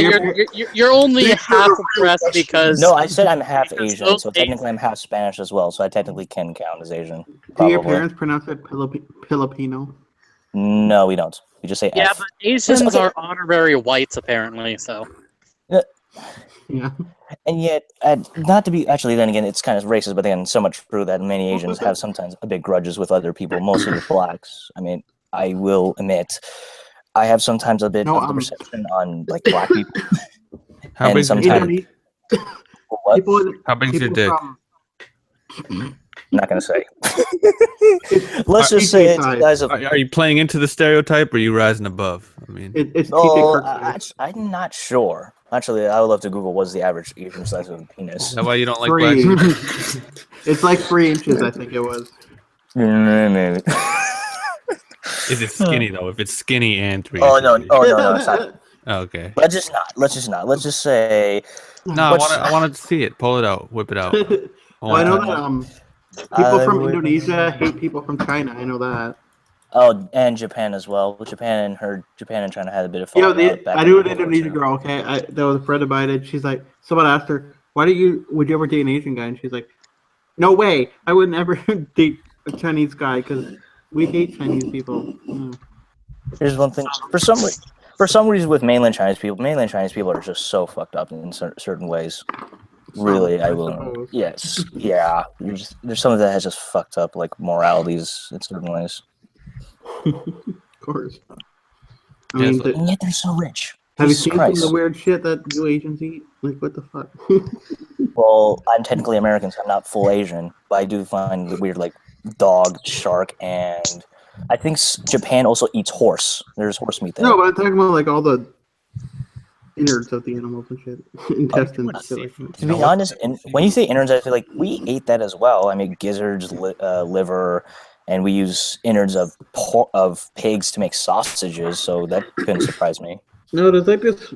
you're only half oppressed because... No, I said I'm half because Asian, those so technically I'm half Spanish as well, so I technically can count as Asian. Do your probably. parents pronounce it Filipino? No, we don't. We just say Yeah, F. but Asians Okay. are honorary whites, apparently, so... Yeah. And yet, not to be actually, then again, it's kind of racist, but then so much true that many Asians have sometimes a big grudges with other people, mostly with blacks. I mean, I will admit, I have sometimes a bit of the perception on like black people. How and big? sometimes what? How big's your dick? I'm not gonna say. Let's just say it's guys. Are you playing into the stereotype, or are you rising above? I mean, it's oh, I'm not sure. Actually, I would love to Google what's the average Asian size of a penis. Is that why you don't like 3. black people? It's like 3 inches, I think it was. Maybe. Is it skinny though? If it's skinny and 3. Oh no, it's not. Oh, okay. Let's just not. Let's just say. No, I wanted to see it. Pull it out. Whip it out. Well, I know that people from Indonesia hate people from China. I know that. Oh, and Japan as well. Japan and China had a bit of fun. I knew an Indonesian girl. Okay, that was a friend of mine, and she's like, someone asked her, would you ever date an Asian guy? And she's like, No way. I would never date a Chinese guy because we hate Chinese people. Here's one thing. For some reason, with mainland Chinese people are just so fucked up in certain ways. Really, I will. suppose. Yes, yeah. There's some of that has just fucked up like moralities in certain ways. Of course. I Yes, mean, And yet they're so rich. have you Jesus seen some of Christ. the weird shit that you Asians eat? Like, what the fuck? Well, I'm technically American, so I'm not full Asian, but I do find the weird like dog, shark, and I think Japan also eats horse. There's horse meat there. No, but I'm talking about like all the innards of the animals and shit, intestines. Shit like that. To be honest, and when you say innards, I feel like we ate that as well. I mean, gizzards, liver, and we use innards of pigs to make sausages, so that couldn't surprise me. No, there's like this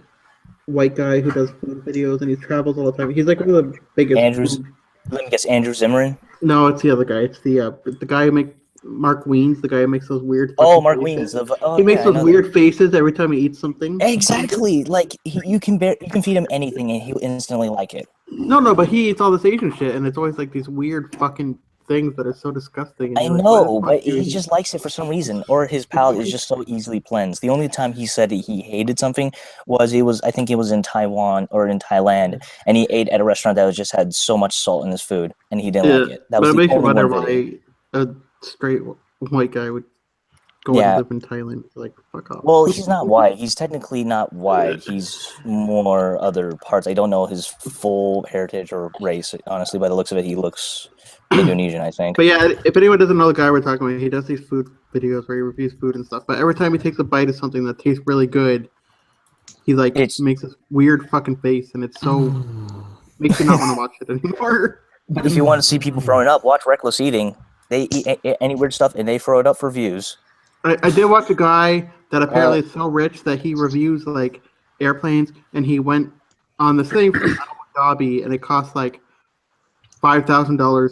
white guy who does food videos and he travels all the time. He's like one of the biggest. Let me guess, Andrew Zimmern. No, it's the other guy. It's the guy who makes Mark Wiens, the guy who makes those weird. Oh, Mark faces. Wiens. He makes yeah, I those know weird faces every time he eats something. Exactly. Like you can feed him anything and he'll instantly like it. No, but he eats all this Asian shit, and it's always like these weird fucking things that are so disgusting. I know, but he just likes it for some reason, or his palate is just so easily cleansed. The only time he said he hated something was I think it was in Taiwan or in Thailand, and he ate at a restaurant that just had so much salt in his food, and he didn't like it. That was but it the makes you only wonder one video. why a straight white guy would go Yeah. and live in Thailand. Like, fuck off. Well, he's not white. He's technically not white. He's more other parts. I don't know his full heritage or race. Honestly, by the looks of it, he looks Indonesian, I think. But yeah, if anyone doesn't know the guy we're talking about, he does these food videos where he reviews food and stuff. But every time he takes a bite of something that tastes really good, he like makes this weird fucking face, and it's so makes you not want to watch it anymore. But if you want to see people throwing up, watch Reckless Eating. They eat any weird stuff and they throw it up for views. I did watch a guy that apparently is so rich that he reviews like airplanes, and he went on the thing from Abu Dhabi, and it cost like $5,000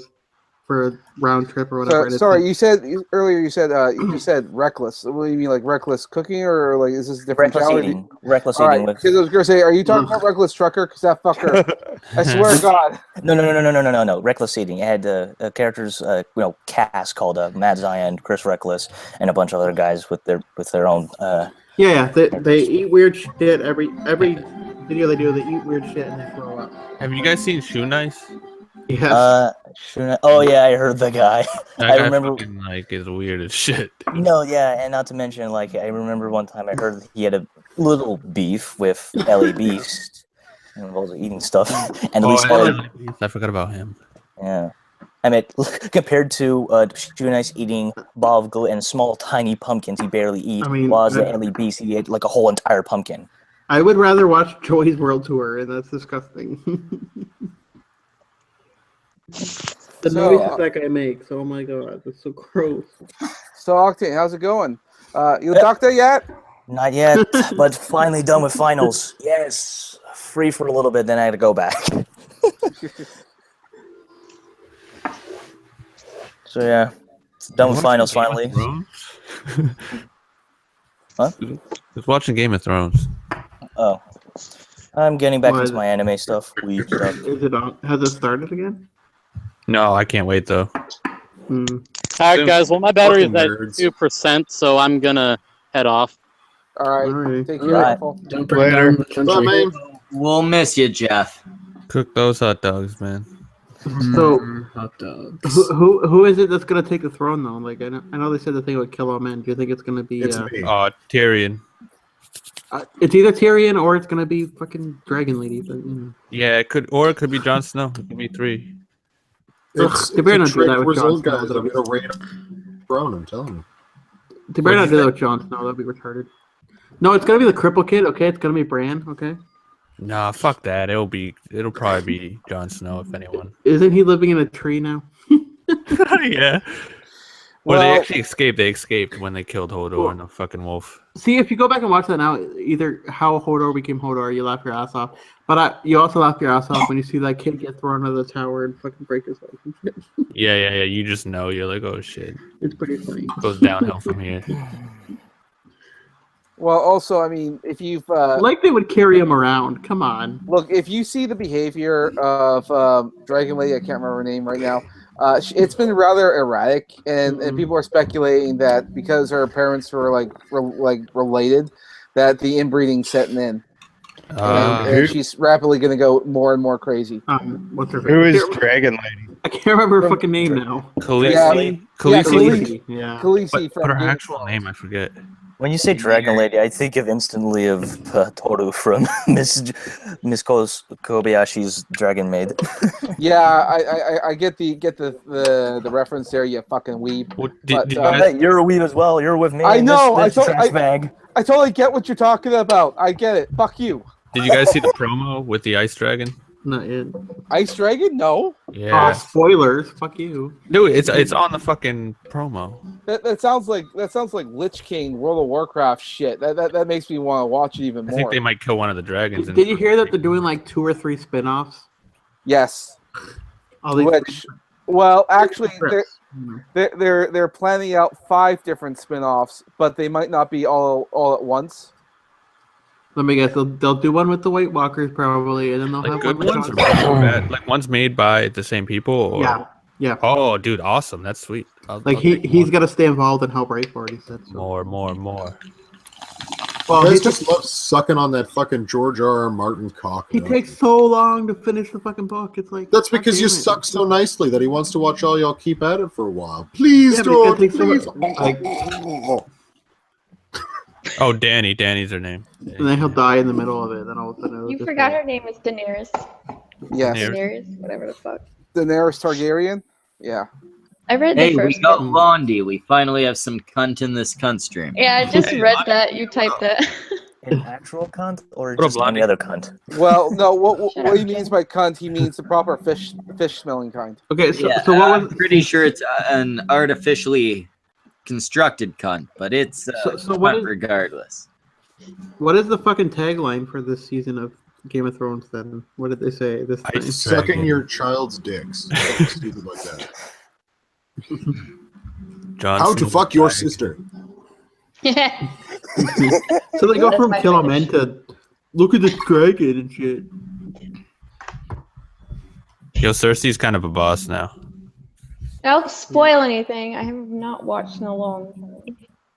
for a round trip or whatever. Sorry, you said earlier. You just said reckless. What do you mean, like reckless cooking, or like is this a different Reckless challenge? eating. Reckless All eating. right, because I was gonna say, are you talking about reckless trucker? Because that fucker, I swear to God. No. Reckless Eating. It had characters, cast called Matt Zion, Chris Reckless, and a bunch of other guys with their own. Yeah, they eat weird shit every video they do. They eat weird shit and they throw up. Have you guys seen Shoe Nice? Yeah. Oh yeah, I heard the guy. That I guy remember. fucking, like, is weird as shit. No, yeah, and not to mention, like, I remember one time I heard he had a little beef with Ellie Beast, and involves eating stuff. And at least I forgot about him. Yeah, I mean, compared to Shoe Nice eating ball of glue and small tiny pumpkins he barely eat, while the Ellie Beast he ate like a whole entire pumpkin. I would rather watch Joey's World Tour, and that's disgusting. The noises that guy makes, oh my god, that's so gross. So Octane, how's it going? You docked there yet? Not yet, but finally done with finals. Yes, free for a little bit, then I had to go back. So yeah, done with finals finally. Huh? Just watching Game of Thrones. Oh, I'm getting back into my anime stuff. Weeb stuff. Is it on? Has it started again? No, I can't wait though. All right, guys. Well, my battery is at 2%, so I'm gonna head off. All right. Take care. Right. Apple. Don't burn down the country. We'll miss you, Jeff. Cook those hot dogs, man. So, Hot dogs. who is it that's gonna take the throne though? Like, I know they said the thing would kill all men. Do you think it's gonna be? It's me. Tyrion. It's either Tyrion or it's gonna be fucking Dragon Lady. But, Yeah, it could be Jon Snow. It could be 3. They better not do that with Jon result, Snow. guys. I'm gonna raid throne. I'm telling you. They better not do that with Jon Snow. That'd be retarded. No, it's gonna be the cripple kid. Okay, it's gonna be Bran. Okay. Nah, fuck that. It'll probably be Jon Snow if anyone. Isn't he living in a tree now? Yeah. Well, they actually escaped. They escaped when they killed Hodor and the fucking wolf. See, if you go back and watch that now, either how Hodor became Hodor, you laugh your ass off. But you also laugh your ass off when you see that kid get thrown out of the tower and fucking break his leg and shit. Yeah. You just know. You're like, oh shit. It's pretty funny. Goes downhill from here. Well, also, I mean, if you've like they would carry him around. Come on. Look, if you see the behavior of Dragon Lady, I can't remember her name right now, It's been rather erratic, and people are speculating that because her parents were like related, that the inbreeding's setting in, and she's rapidly going to go more and more crazy. What's her? Who is Dragon Lady? I can't remember her fucking name now. Khaleesi? Khaleesi. Yeah. Khaleesi from But her Game of actual Thrones. name, I forget. When you say Dragon Lady, I think instantly of Toru from Miss Kobayashi's Dragon Maid. Yeah, I get the reference there. You fucking weeb. Hey, you're a weeb as well. You're with me. I know. This trash bag. I totally get what you're talking about. I get it. Fuck you. Did you guys see the promo with the Ice Dragon? Not yet. Ice Dragon? No. Yeah. Spoilers. Fuck you. Dude, it's on the fucking promo. That sounds like Lich King World of Warcraft shit. That makes me want to watch it even more. I think they might kill one of the dragons. Did you hear that they're doing like 2 or 3 spin-offs? Yes. Well, actually, they're planning out 5 different spin-offs, but they might not be all at once. Let me guess. They'll do one with the White Walkers probably, and then they'll have good one with ones or bad? Like one's made by the same people? Or... Yeah. Oh, dude, awesome. That's sweet. He's got to stay involved and help write for it. He said so. More. Well, he just loves sucking on that fucking George R.R. Martin cock. He takes so long to finish the fucking book. It's like that's because you suck so nicely that he wants to watch all y'all keep at it for a while. Please don't. Oh, Danny. Danny's her name. And then he'll die in the middle of it. Then all of a sudden, You forgot her name is Daenerys. Yes. Daenerys, whatever the fuck. Daenerys Targaryen? Yeah. I read the Hey, first we got one. Blondie. We finally have some cunt in this cunt stream. Yeah, I just read that. You typed that. An actual cunt or just any other cunt? Well, no. What he means by cunt, he means the proper fish smelling kind. Okay, so what I'm pretty sure it's an artificially constructed cunt, but it's what is- regardless. What is the fucking tagline for this season of Game of Thrones? Then what did they say this time? Sucking your child's dicks. Something stupid like that. How to fuck your sister. So they go from kill men to look at the dragon and shit. Yo, Cersei's kind of a boss now. Don't spoil anything. I have not watched in a long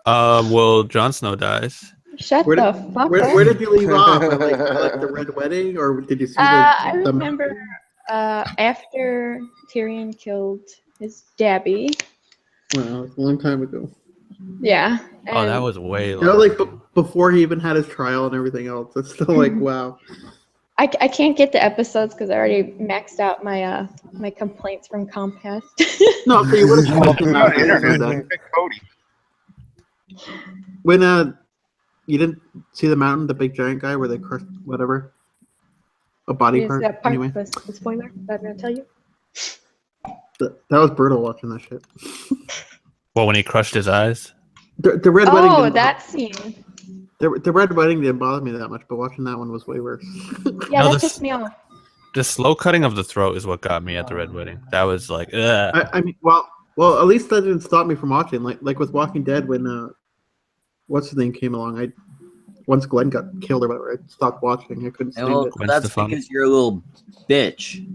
time. Well, Jon Snow dies. Shut Where the did, fuck where, up. where did you leave off? At, like the Red Wedding, or did you see I the remember after Tyrion killed his Dabby. Well, it's a long time ago. Yeah. Oh, that and- was way You know, like before he even had his trial and everything else. It's still like wow. I can't get the episodes because I already maxed out my my complaints from Comcast. No, so you would have Cody. When you didn't see the mountain, the big giant guy where they crushed whatever a body Is part. that part Anyway, of the spoiler that I'm gonna tell you? that was brutal watching that shit. Well, when he crushed his eyes. The Red Wedding. Oh, didn't- that scene. The Red Wedding didn't bother me that much, but watching that one was way worse. Yeah, No, that the- pissed me off. The slow cutting of the throat is what got me at the Red Wedding. That was like, ugh. I mean, well, at least that didn't stop me from watching. Like with Walking Dead, when what's his name came along, once Glenn got killed or whatever, I stopped watching. I couldn't stand Well, it. that's because you're a little bitch.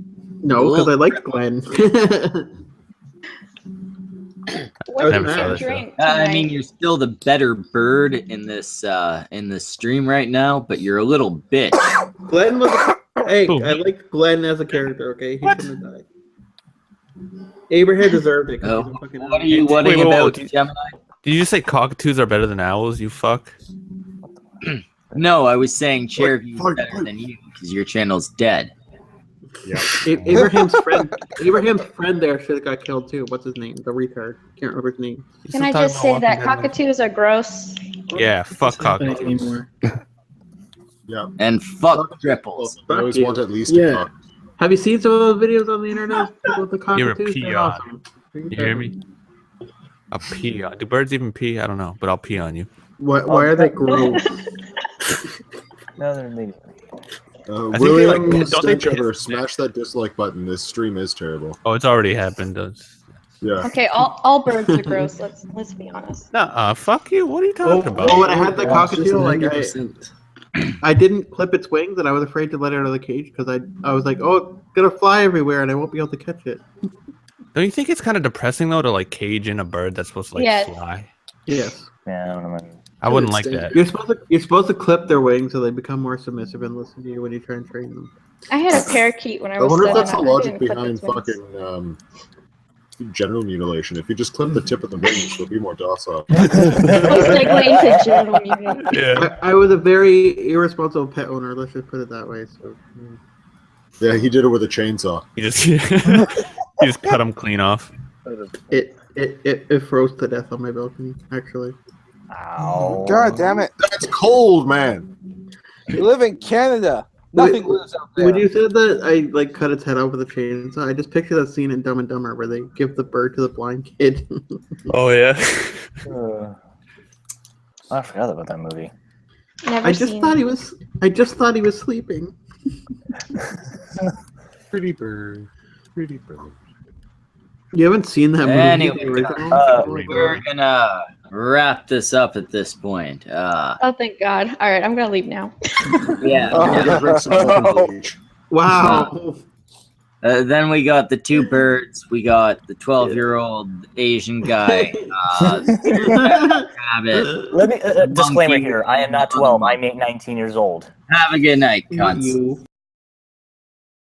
No, because I liked Glenn. What Never did saw you this show. drink I tonight? mean, you're still the better bird in this stream right now, but you're a little bitch. Glenn was. Hey, I liked Glenn as a character. Okay, he shouldn't have died. Abraham deserved it. 'cause Oh, he's a fucking what are you whatting Wait, about, did- Gemini? Did you say cockatoos are better than owls, you fuck? No, I was saying Cherokee is better than you because your channel's dead. Yeah. Abraham's friend there should have got killed too. What's his name? The retard. Can't remember his name. Can I just say that cockatoos are gross? Yeah, fuck cockatoos. Anymore. Yeah. And fuck triples. I always want at least Yeah. a cock. Have you seen some of the videos on the internet with the You're a cockatoos? They're peon. awesome. You hear me? I'll pee on. Do birds even pee? I don't know, but I'll pee on you. Why are they gross? No, they're legal. I think they, like, William don't they Stenchover, piss smash that dislike button. This stream is terrible. Oh, it's already happened. Yeah. Okay, all birds are gross. Let's be honest. Nah, fuck you. What are you talking about? Well, when I had the cockatiel, like 90%. I didn't clip its wings, and I was afraid to let it out of the cage because I was like, oh, it's gonna fly everywhere, and I won't be able to catch it. Don't you think it's kind of depressing though to like cage in a bird that's supposed to like Yes. fly? Yes. Yeah, I don't know. I wouldn't like that. You're supposed to clip their wings so they become more submissive and listen to you when you try and train them. I had a parakeet when I I was wonder if setting that's the up. I logic didn't clip behind its wings. fucking genital mutilation. If you just clip the tip of the wings, they'll be more docile. Segue into genital mutilation. Yeah. I was a very irresponsible pet owner. Let's just put it that way. So. Yeah, he did it with a chainsaw. He just cut them clean off. It froze to death on my balcony. Actually. Ow. God damn it! That's cold, man. You live in Canada. Nothing lives out there. When you said that I like cut its head off with a chainsaw, I just picture that scene in Dumb and Dumber where they give the bird to the blind kid. Oh yeah. I forgot about that movie. Never I just seen thought it. he was sleeping. Pretty bird. Pretty bird. You haven't seen that movie? Anyway, the original? we're gonna wrap this up at this point. Oh, thank God. All right, I'm going to leave now. Yeah. I'm gonna drink some fucking bleach. Wow. Then we got the two birds. We got the 12-year-old Asian guy. Rabbit. Let me disclaimer Monkey. here. I am not 12. I'm 19 years old. Have a good night, cunts. You.